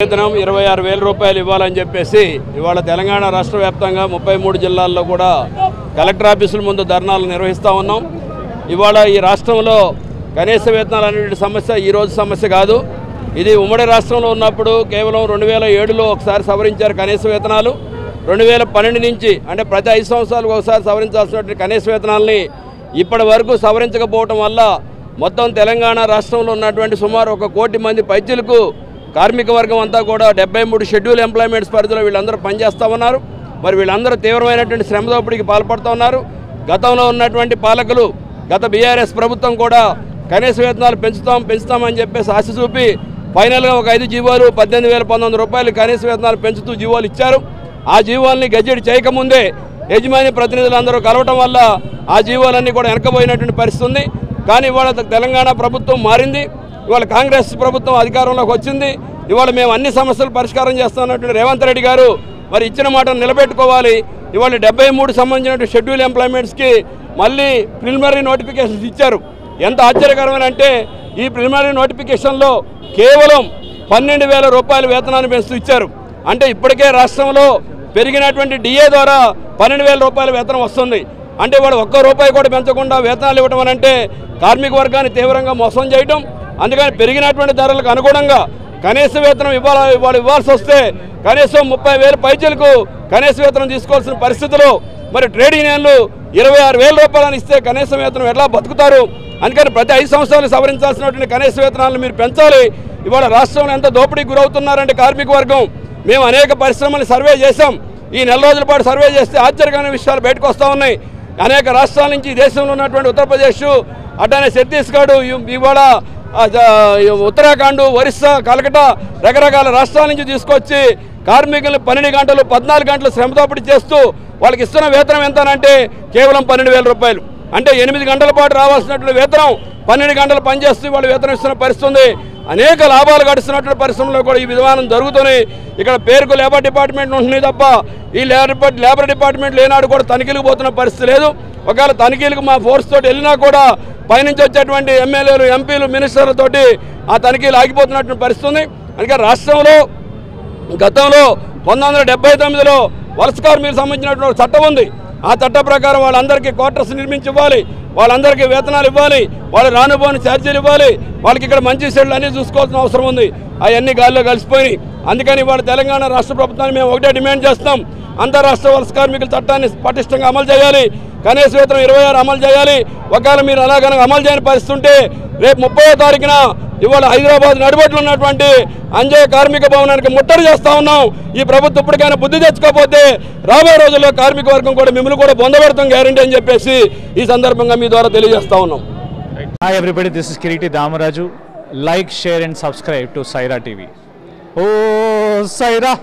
వేతనం 26,000 రూపాయలు ఇవ్వాలని చెప్పేసి ఇవాళ తెలంగాణ రాష్ట్ర వ్యాప్తంగా 33 జిల్లాల్లో కూడా కలెక్టర్ ఆఫీసుల ముందు ధర్నాలు నిర్వహిస్తూ ఉన్నాం. ఇవాళ ఈ రాష్ట్రంలో కనీస వేతనాలు అనేటువంటి సమస్య ఈరోజు సమస్య కాదు. ఇది ఉమ్మడి రాష్ట్రంలో ఉన్నప్పుడు కేవలం 2007లో ఒకసారి సవరించారు కనీస వేతనాలు. 2012 నుంచి అంటే ప్రతి 5 సంవత్సరాలకు ఒకసారి సవరించాల్సినటువంటి కనీస వేతనాలని ఇప్పటి వరకు సవరించకపోవటం వల్ల మొత్తం తెలంగాణ రాష్ట్రంలో ఉన్నటువంటి సుమారు 1 కోటి మంది పైచిలకు కార్మిక వర్గం అంతా కూడా 73 షెడ్యూల్ ఎంప్లాయ్మెంట్స్ పరిధిలో వీళ్ళందరూ పనిచేస్తూ ఉన్నారు. మరి వీళ్ళందరూ తీవ్రమైనటువంటి శ్రమ దోపిడీకి పాల్పడుతూ ఉన్నారు. గతంలో ఉన్నటువంటి పాలకులు గత బీఆర్ఎస్ ప్రభుత్వం కూడా కనీస వేతనాలు పెంచుతామని చెప్పేసి ఆశ చూపి ఫైనల్గా ఒక 5 జీవోలు 18,900 రూపాయలు కనీస వేతనాలు పెంచుతూ జీవోలు ఇచ్చారు. ఆ జీవోల్ని గెజెట్ చేయకముందే యజమాని ప్రతినిధులందరూ కలవటం వల్ల ఆ జీవోలన్నీ కూడా వెనకబోయినటువంటి పరిస్థితి ఉంది. కానీ ఇవాళ తెలంగాణ ప్రభుత్వం మారింది. ఇవాళ కాంగ్రెస్ ప్రభుత్వం అధికారంలోకి వచ్చింది. ఇవాళ మేము అన్ని సమస్యలు పరిష్కారం చేస్తున్నటువంటి రేవంత్ రెడ్డి గారు మరి ఇచ్చిన మాటను నిలబెట్టుకోవాలి. ఇవాళ 73 సంబంధించిన షెడ్యూల్ ఎంప్లాయ్మెంట్స్కి మళ్ళీ ప్రిలిమినరీ నోటిఫికేషన్స్ ఇచ్చారు. ఎంత ఆశ్చర్యకరమైన అంటే ఈ ప్రిలిమినరీ నోటిఫికేషన్లో కేవలం 12,000 రూపాయల వేతనాన్ని పెంచుతూ ఇచ్చారు. అంటే ఇప్పటికే రాష్ట్రంలో పెరిగినటువంటి డిఏ ద్వారా 12,000 రూపాయల వేతనం వస్తుంది. అంటే వాడు 1 రూపాయి కూడా పెంచకుండా వేతనాలు ఇవ్వడం అని అంటే కార్మిక వర్గాన్ని తీవ్రంగా మోసం చేయడం. అందుకని పెరిగినటువంటి ధరలకు అనుగుణంగా కనీస వేతనం ఇవ్వాల్సి వస్తే కనీసం 30,000 పైచలకు కనీస వేతనం తీసుకోవాల్సిన పరిస్థితుల్లో మరి ట్రేడ్ యూనియన్లు 26,000 రూపాయలను ఇస్తే కనీస వేతనం ఎలా బతుకుతారు? అందుకని ప్రతి 5 సంవత్సరాలు సవరించాల్సినటువంటి కనీస వేతనాలను మీరు పెంచాలి. ఇవాళ రాష్ట్రంలో ఎంత దోపిడీకి గురవుతున్నారంటే కార్మిక వర్గం. మేము అనేక పరిశ్రమలు సర్వే చేశాం. ఈ నెల రోజుల పాటు సర్వే చేస్తే ఆశ్చర్యకరమైన విషయాలు బయటకు వస్తూ ఉన్నాయి. అనేక రాష్ట్రాల నుంచి దేశంలో ఉన్నటువంటి ఉత్తరప్రదేశ్, అట్లానే ఛత్తీస్గఢ్, ఇవాళ ఉత్తరాఖండ్, ఒరిస్సా, కలకటా రకరకాల రాష్ట్రాల నుంచి తీసుకొచ్చి కార్మికులు 12 గంటలు 14 గంటలు శ్రమ దోపిడీ చేస్తూ వాళ్ళకి ఇస్తున్న వేతనం ఎంతనంటే కేవలం 12,000 రూపాయలు. అంటే 8 గంటల పాటు రావాల్సినటువంటి వేతనం 12 గంటలు పనిచేస్తూ వాళ్ళు వేతనం ఇస్తున్న పరిస్థితి ఉంది. అనేక లాభాలు గడుస్తున్నటువంటి పరిశ్రమలో కూడా ఈ విధానం జరుగుతుంది. ఇక్కడ పేరుకు లేబర్ డిపార్ట్మెంట్ ఉంటుంది తప్ప ఈ లేబర్ డిపార్ట్మెంట్ లేనాడు కూడా తనిఖీలకు పోతున్న పరిస్థితి లేదు. ఒకవేళ తనిఖీలకు మా ఫోర్స్ తోటి వెళ్ళినా కూడా పైనుంచి వచ్చేటువంటి ఎమ్మెల్యేలు, ఎంపీలు, మినిస్టర్లతోటి ఆ తనిఖీలు ఆగిపోతున్నటువంటి పరిస్థితి ఉంది. అందుకే రాష్ట్రంలో గతంలో 1979లో వలస కార్మికులకు సంబంధించినటువంటి చట్టం ఉంది. ఆ చట్ట ప్రకారం వాళ్ళందరికీ క్వార్టర్స్ నిర్మించి ఇవ్వాలి, వాళ్ళందరికీ వేతనాలు ఇవ్వాలి, వాళ్ళు రానుపోని ఛార్జీలు ఇవ్వాలి, వాళ్ళకి ఇక్కడ మంచి చెడులు అన్నీ చూసుకోవాల్సిన అవసరం ఉంది. అవన్నీ గాల్లో కలిసిపోయినాయి. అందుకని వాళ్ళ తెలంగాణ రాష్ట్ర ప్రభుత్వాన్ని మేము ఒకటే డిమాండ్ చేస్తాం. అంతరాష్ట్ర వలస కార్మికుల చట్టాన్ని పటిష్టంగా అమలు చేయాలి. కనీస వేతనం 26 అమలు చేయాలి. ఒకవేళ మీరు అలా కనుక అమలు చేయని పరిస్థితి ఉంటే రేపు 30వ తారీఖున ఇవాళ హైదరాబాద్ నడిబొట్టులో ఉన్నటువంటి అంజయ్ కార్మిక భవనానికి ముట్టడి చేస్తా ఉన్నాం. ఈ ప్రభుత్వం ఇప్పటికైనా బుద్ధి తెచ్చుకోకపోతే రాబోయే రోజుల్లో కార్మిక వర్గం కూడా మిమ్మల్ని కూడా పొందబెడతాం గ్యారంటీ అని చెప్పేసి ఈ సందర్భంగా మీ ద్వారా తెలియజేస్తా ఉన్నాం. Hi everybody, this is Kireeti Damaraju. Like, share and subscribe to Saira TV. ఓ సైరా.